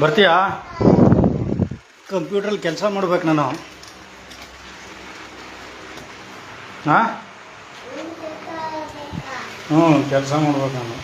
ಬರ್ತೀಯಾ? ಕಂಪ್ಯೂಟ್ರಲ್ಲಿ ಕೆಲಸ ಮಾಡ್ಬೇಕು ನಾನು. ಹಾಂ, ಹ್ಞೂ, ಕೆಲಸ ಮಾಡ್ಬೇಕು ನಾನು.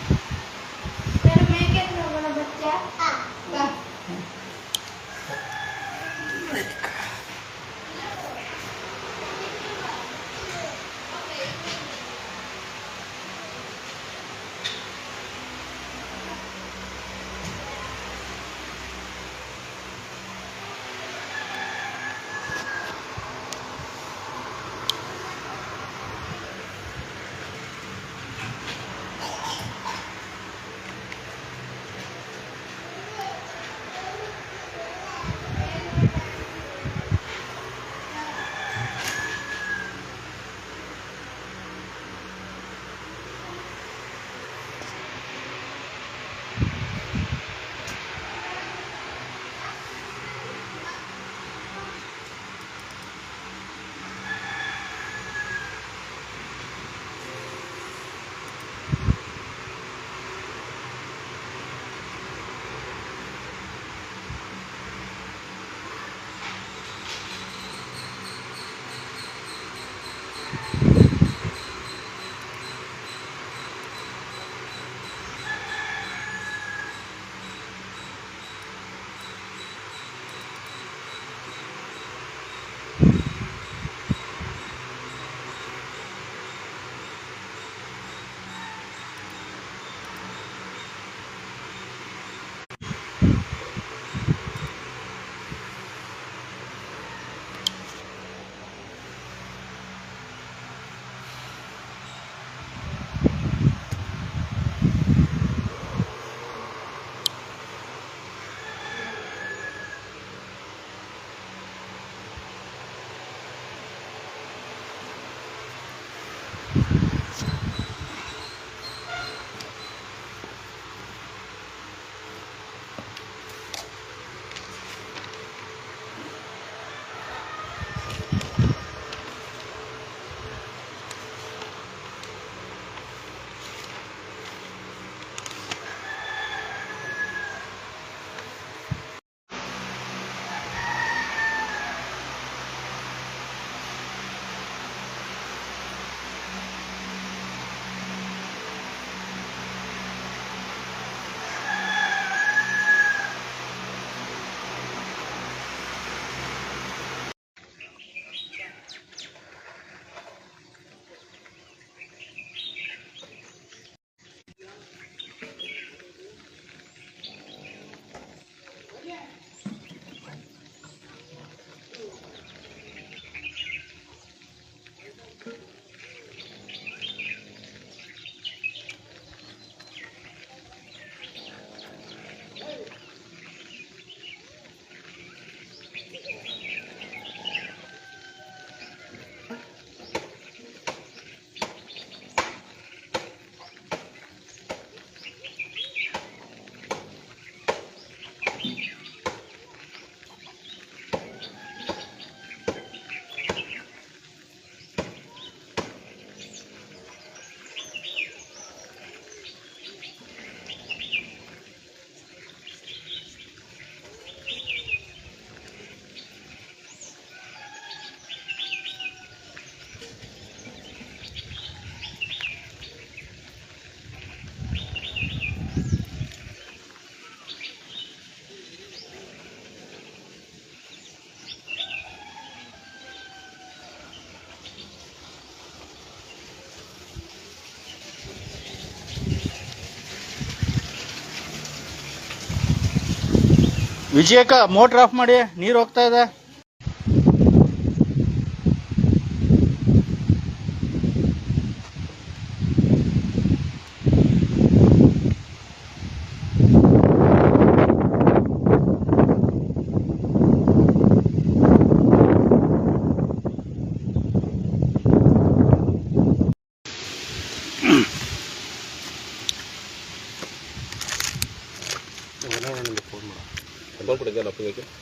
ವಿಜಯಕ್ಕ ಮೋಟ್ರ್ ಆಫ್ ಮಾಡಿ, ನೀರು ಹೋಗ್ತಾ ಇದೆ.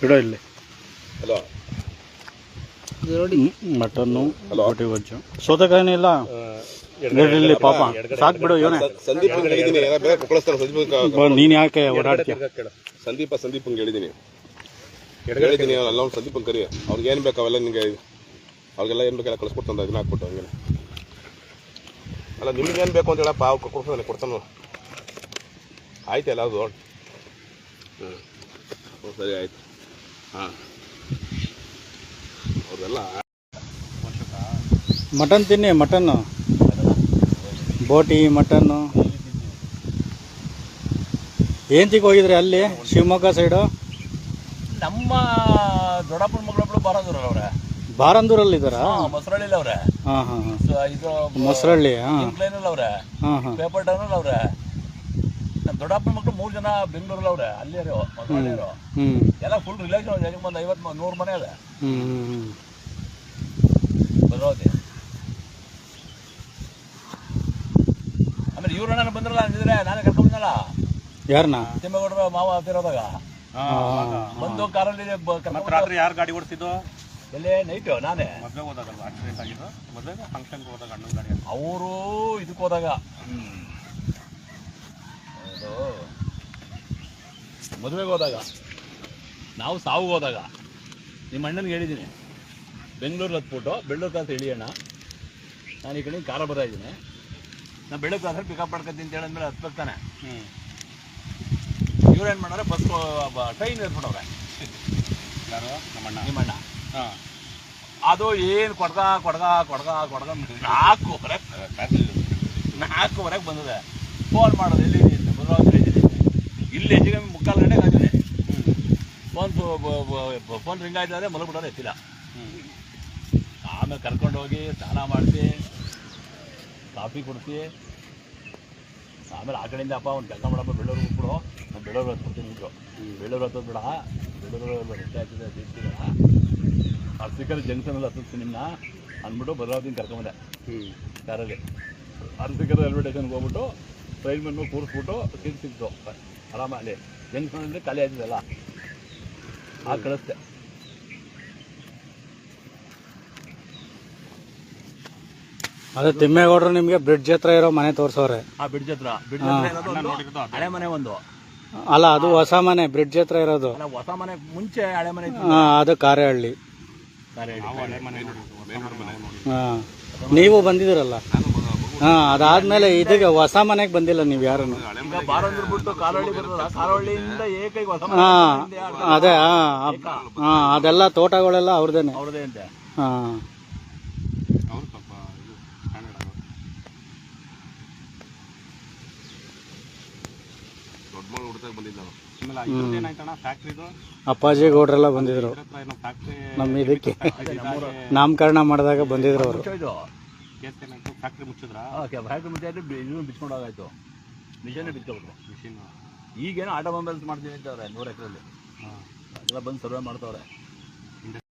ಇಡೋ ಇಲ್ಲಿ ಮಟನ್ನು ಗೋಟಿ ಗೊಜ್ಜು, ಸೌತೆಕಾಯಿನೇ ಇಲ್ಲ. ಇಲ್ಲಿ ಪಾಪ ಸಾಕ್ ಬಿಡು ಇವನೇ ಸಂದೀಪ್ ಹೇಳಿದೀನಿ, ಕೊಡಿಸ್ತಾನೆ ಸಂದೀಪ್. ನೀನ್ ಯಾಕೆ ಓಡಾಡ್ತೀಯ? ಸಂದೀಪ್ ಹೇಳಿದೀನಿ ಅಲ್ಲ, ಅವ್ನು ಸಂದೀಪ್ ಕರಿ, ಅವ್ರಿಗೆ ಏನ್ ಬೇಕು ಅವೆಲ್ಲ ನಿಂಗೆ, ಅವ್ರಿಗೆಲ್ಲ ಏನ್ ಬೇಕೆಲ್ಲ ಕಳಿಸ್ಕೊಡ್ತಾನೆ, ಇದನ್ನ ಹಾಕ್ಬಿಟ್ಟು ಹಂಗೆ. ಅಲ್ಲ ನಿಮ್ಗೆ ಏನ್ ಬೇಕು ಅಂತ ಹೇಳಪ್ಪ, ಕೊಡ್ತಾನೆ ಕೊಡ್ತಾನು. ಆಯ್ತು ಎಲ್ಲ ಅದು. ಸರಿ ಆಯ್ತು. ಹಾಂ ಅವ್ರದೆಲ್ಲ ಮಟನ್ ತಿನ್ನಿ, ಮಟನ್ನು, ಬೋಟಿ ಮಟನ್ನು. ಏಂತಿಗೆ ಹೋಗಿದ್ರಿ ಅಲ್ಲಿ ಶಿವಮೊಗ್ಗ ಸೈಡು? ನಮ್ಮ ದೊಡ್ಡಪ್ಪನ ಮಗಳೊಬ್ಳು ಬಾರಂದೂರವ್ರೆ. ಬಾರಂದೂರಲ್ಲಿ ಇದ್ದಾರಾ? ಮೊಸರಳ್ಳಿಲಿ ಅವ್ರೆ. ಹಾಂ ಹಾಂ ಹಾಂ, ಇದು ಮೊಸರಳ್ಳಿ. ಹಾಂ ಕ್ಲೈನಲ್ಲಿ ಅವ್ರೆ, ಹಾಂ ಹಾಂ, ಪೇಪರ್ ಟೌನಲ್ಲಿ ಅವ್ರೆ. ನಮ್ಮ ದೊಡ್ಡಪ್ಪನ ಮಕ್ಕಳು 3 ಜನ ಬೆಂಗಳೂರಲ್ಲಿ ಅವ್ರೆ, ಅಲ್ಲಿಯರು ಮೊಸರಳ್ಳಿಯರು. ಎಲ್ಲ ಫುಲ್ ರಿಲೇಷನ್, ಒಂದು 50-100 ಮನೆ ಅದೆ ಭದ್ರಾವತಿ. ಆಮೇಲೆ ಇವ್ರಣ್ಣ ಬಂದ್ರಲ್ಲ ಅಂದಿದ್ರೆ ನಾನೇ ಕರ್ಕೊಂಡ್ಬಂದಲ್ಲ. ಯಾರನ್ನ? ತಿಮ್ಮೇಗೌಡರ ಮಾವ ತಿರೋದಾಗ ಬಂದು ಕಾರಲ್ಲಿ ರಾತ್ರಿ ಯಾರು ಗಾಡಿ ಓಡಿಸಿದ್ದು? ಎಲ್ಲೇ ನೈಟು ನಾನೇ. ಮದುವೆಗೆ ಹೋದಾಗ ಆಕ್ಸಿಡೆಂಟ್ ಆಗಿದ್ದು, ಮದುವೆಗೆ ಫಂಕ್ಷನ್ಗೆ ಹೋದಾಗ ಅಣ್ಣನ ಗಾಡಿ ಅವರು ಇದಕ್ಕೆ ಹೋದಾಗ, ಮದುವೆಗೆ ಹೋದಾಗ, ನಾವು ಸಾವುಗೆ ಹೋದಾಗ ನಿಮ್ಮ ಅಣ್ಣನಿಗೆ ಹೇಳಿದ್ದೀನಿ, ಬೆಂಗಳೂರು ಹತ್ಬಿಟ್ಟು ಬೆಳ್ಳೂರು ಕ್ರಾಸ್ ಇಳಿಯೋಣ, ನಾನು ಈ ಕಡೆ ಕಾರ ಬರ್ತಾ ಇದ್ದೀನಿ, ನಾನು ಬೆಳ್ಳೂರು ಕ್ರಾಸಲ್ಲಿ ಪಿಕಪ್ ಮಾಡ್ಕೊತೀನಿ ಅಂತ ಹೇಳಿದ್ಮೇಲೆ ಹತ್ಬೇಕಾನೆ. ಇವ್ರೇನು ಮಾಡೋರೆ, ಬಸ್ ಟ್ರೈನ್ ಏರ್ಬಿಟ್ಟವ್ರೆ. ಯಾರು? ನಮ್ಮಣ್ಣ. ನಿಮ್ಮಣ್ಣ. ಹಾಂ, ಅದು ಏನು ಕೊಡ್ಗ 4:30 ಬಂದಿದೆ. ಫೋನ್ ಮಾಡೋದು, ಎಲ್ಲಿ ಭದ್ರಾವತಿ ಇಲ್ಲಿ ಹೆಚ್ಚಿಗೆ 3:15 ಗಂಟೆಗೆ ಆಗಿದೆ. ಫೋನ್ ರಿಂಗ್ ಆಯ್ತದೆ, ಮಲಗ್ಬಿಡೋರು ಎತ್ತಿಲ್ಲ. ಆಮೇಲೆ ಕರ್ಕೊಂಡು ಹೋಗಿ ಸ್ನಾನ ಮಾಡಿಸಿ, ಕಾಫಿ ಕೊಡ್ಸಿ, ಆಮೇಲೆ ಆ ಕಡೆಯಿಂದ ಅಪ್ಪ ಒಂದು ಕೆಲಸ ಮಾಡಪ್ಪ, ಬೆಳ್ಳೂರು ಬಿಟ್ಬಿಡು, ನಾನು ಬೆಳ್ಳೂರು ಹತ್ಬಿಡ್ತೀನಿ ನಿಂತು. ಬೆಳ್ಳೂರು ಹತ್ತೋದು ಬಿಡ, ಬೆಳ್ಳೂರು ರೆಸ್ಟ್ ಆಗ್ತದೆ ಸಿಗ್ತಿಲ್ಲ, ಅರ್ಸಿಕಲ್ ಜಂಕ್ಷನಲ್ಲಿ ಹತ್ತಿಸ್ತೀನಿ ನಿಮ್ಮನ್ನ ಅಂದ್ಬಿಟ್ಟು ಭದ್ರಾವತಿನ ಕರ್ಕೊಂಬಂದೆ ಕಾರಲ್ಲಿ. ಅರ್ಸಿಕಲ್ ರೈಲ್ವೆ ಸ್ಟೇಷನ್ಗೆ ಹೋಗ್ಬಿಟ್ಟು ಟ್ರೈನ್ ಬಂದು ಕೂರಿಸ್ಬಿಟ್ಟು ಸೀಟ್ ಸಿಕ್ತು ಆರಾಮ. ಅಲ್ಲಿ ಜಂಕ್ಷನ್ ಅಂದರೆ ಖಾಲಿ ಆಯ್ತದಲ್ಲ, ಆ ಕಳಿಸ್ದೆ. ಅದೇ ತಿಮ್ಮೇಗೌಡರು ನಿಮ್ಗೆ ಬ್ರಿಡ್ಜ್ ಹತ್ರ ಇರೋ ಮನೆ ತೋರ್ಸವ್ರೆ. ಆ ಬ್ರಿಡ್ಜ್ ಹತ್ರ ಹಳೆ ಮನೆ ಒಂದು ಅಲ್ಲ, ಅದು ಹೊಸ ಮನೆ, ಬ್ರಿಡ್ಜ್ ಹತ್ರ ಇರೋದು. ಅಲ್ಲ, ಹೊಸ ಮನೆ ಮುಂಚೆ ಹಳೆ ಮನೆ. ಅದು ಕಾರೆಹಳ್ಳಿ. ಹಾಂ, ನೀವು ಬಂದಿದ್ದೀರಲ್ಲ. ಹಾಂ, ಅದಾದ್ಮೇಲೆ ಇದಕ್ಕೆ ಹೊಸ ಮನೆಗೆ ಬಂದಿಲ್ಲ ನೀವು ಯಾರನ್ನು. ಈಗ ಬಾರಂದ್ರ ಬಿಟ್ಟು ಕಾರಹಳ್ಳಿ ಬರ್ತದ, ಕಾರಹಳ್ಳಿಯಿಂದ ಏಕೈಕ ಹೊಸ ಹಾಂ ಅದೇ. ಹಾಂ ಹಾಂ, ಅದೆಲ್ಲ ತೋಟಗಳೆಲ್ಲ ಅವ್ರದ್ದೇನೆ. ಅವ್ರದೇ ಅಂತೆ. ಹಾಂ, ಅವ್ರು ಸ್ವಲ್ಪ ಇದು ಸ್ಟ್ಯಾಂಡರ್ಡ್ ಆಗೋದು. ದೊಡ್ಡ ಮಗಳು ಹುಡ್ತಾಗ ಬಂದಿದ್ದ. ಆಮೇಲೆ ಇದ್ರದ್ದು ಏನಾಯ್ತಣ್ಣ, ಫ್ಯಾಕ್ಟ್ರಿದು ಅಪ್ಪಾಜಿ ಗೌಡ್ರೆಲ್ಲ ಬಂದಿದ್ರು ಏನೋ ಫ್ಯಾಕ್ಟ್ರಿ ನಮ್ಮ ಇದಕ್ಕೆ ನಾಮಕರಣ ಮಾಡಿದಾಗ ಬಂದಿದ್ರು ಅವರು. ಇದು ಕೇಸ್ ಏನಾಯ್ತು, ಫ್ಯಾಕ್ಟ್ರಿ ಮುಚ್ಚಿದ್ರಾ? ಫ್ಯಾಕ್ಟ್ರಿ ಮುಂಚೆ ಇದನ್ನು ಬಿಚ್ಕೊಂಡು ಹೋಗಾಯ್ತು, ಮಿಷನ್ನೇ ಬಿಚ್ಕೊಬಿಟ್ರು. ಮಿಷಿನ್ ಈಗೇನೋ ಆಟೋಮೊಬೈಲ್ಸ್ ಮಾಡ್ತೀನಿ ಅಂತವ್ರೆ 100 ಎಕರೆಯಲ್ಲಿ. ಹಾಂ, ಅದೆಲ್ಲ ಬಂದು ಸರ್ವೆ ಮಾಡ್ತವ್ರೆ.